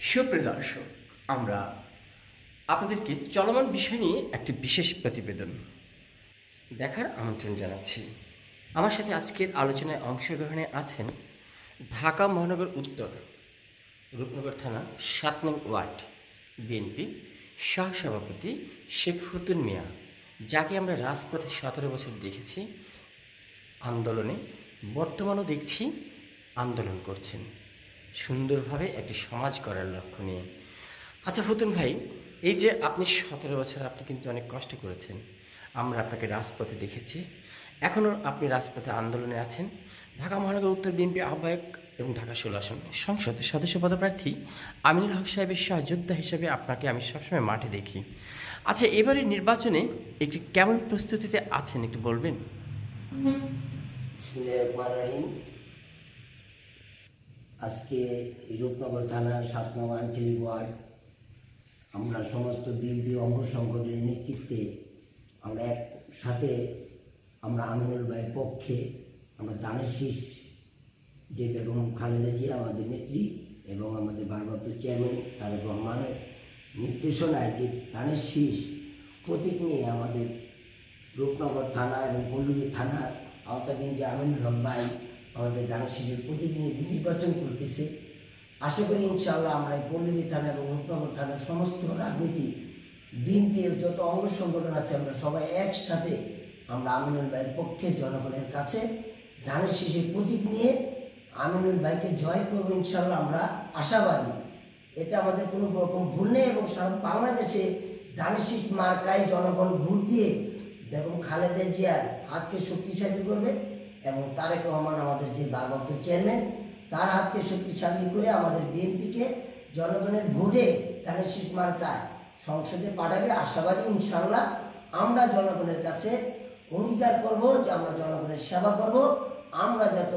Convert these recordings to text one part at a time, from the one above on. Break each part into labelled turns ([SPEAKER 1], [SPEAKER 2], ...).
[SPEAKER 1] সুপ্রিয় দর্শক, আমরা আপনাদেরকে চলমান বিষয় নিয়ে একটি বিশেষ প্রতিবেদন দেখার আমন্ত্রণ জানাচ্ছি। আমার সাথে আজকের আলোচনায় অংশগ্রহণে আছেন ঢাকা মহানগর উত্তর রূপনগর থানা ৭ নং ওয়ার্ড বিএনপি সহসভাপতি শেখ ফতুন মিয়া, যাকে আমরা রাজপথে ১৭ বছর দেখেছি আন্দোলনে, বর্তমানও দেখছি আন্দোলন করছেন সুন্দরভাবে একটি সমাজ গড়ার লক্ষ্য নিয়ে। আচ্ছা ফতুন ভাই, এই যে আপনি ১৭ বছর আপনি কিন্তু অনেক কষ্ট করেছেন, আমরা আপনাকে রাজপথে দেখেছি, এখনও আপনি রাজপথে আন্দোলনে আছেন। ঢাকা মহানগর উত্তর বিএনপি আহ্বায়ক এবং ঢাকা ১৬ আসন সংসদের সদস্য পদপ্রার্থী আমিনুল হক সাহেবের সহযোদ্ধা হিসেবে আপনাকে আমি সবসময় মাঠে দেখি। আচ্ছা, এবারে নির্বাচনে একটি কেমন প্রস্তুতিতে আছেন একটু বলবেন?
[SPEAKER 2] আজকে রূপনগর থানার ৭ নং আঞ্চলিক ওয়ার্ড আমরা সমস্ত বিএনপি অঙ্গ সংগঠনের নেতৃত্বে আমরা একসাথে আমরা আমিনুল ভাইয়ের পক্ষে আমরা দানের শীষ যে বেগম খালেদা জিয়া আমাদের নেত্রী এবং আমাদের ভারপ্রাপ্ত চেয়ারম্যান তারেক রহমানের নির্দেশনায় যে দানের শীষ প্রতীক নিয়ে আমাদের রূপনগর থানা এবং পল্লবী থানার আওতাধীন যে আমিনুল হক ভাই আমাদের দানের শীষের প্রতীক নিয়ে যে নির্বাচন করতেছে, আশা করি ইনশাআল্লাহ আমরা এই পল্লবী থানা এবং রূপনগর থানার সমস্ত রাজনীতি বিএনপির যত অঙ্গ সংগঠন আছে আমরা সবাই একসাথে আমরা আমিনুল ভাইয়ের পক্ষে জনগণের কাছে ধানের শীষের প্রতীক নিয়ে আমিনুল ভাইকে জয় করবো ইনশাআল্লাহ। আমরা আশাবাদী, এতে আমাদের কোনো রকম ভুল নেই এবং সারা বাংলাদেশে ধানের শীষ মার্কায় জনগণ ভোট দিয়ে বেগম খালেদা জিয়ার হাতকে শক্তিশালী করবে এবং তারেক রহমান আমাদের যে ভারপ্রাপ্ত চেয়ারম্যান তার হাতকে শক্তিশালী করে আমাদের বিএনপিকে জনগণের ভোটে ধানের শীষ মার্কায় সংসদে পাঠাবে আশাবাদী ইনশাআল্লাহ। আমরা জনগণের কাছে অঙ্গীকার করব যে আমরা জনগণের সেবা করব। আমরা যত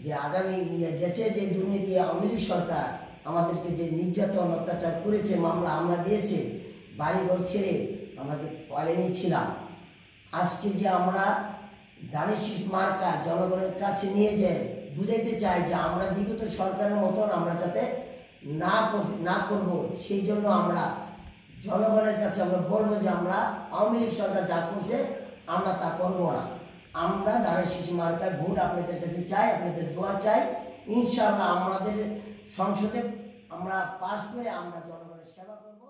[SPEAKER 2] যে আগামী গেছে যে দুর্নীতি আওয়ামী লীগ সরকার আমাদেরকে যে নির্যাতন অত্যাচার করেছে, মামলা দিয়েছে, বাড়িঘর ছেড়ে আমরা যে পালিয়ে ছিলাম, আজকে যে আমরা ধানের শীষ মার্কা জনগণের কাছে নিয়ে যে বুঝাইতে চাই যে আমরা বিগত সরকারের মতন আমরা যাতে না করব, সেই জন্য আমরা জনগণের কাছে আমরা বলবো যে আমরা আওয়ামী লীগ সরকার যা করছে আমরা তা করবো না। আমরা ধানের শীষ মার্কায় ভোট আপনাদের কাছে চাই, আপনাদের দোয়া চাই। ইনশাআল্লাহ আমাদের সংসদে আমরা পাশ করে আমরা জনগণের সেবা করব।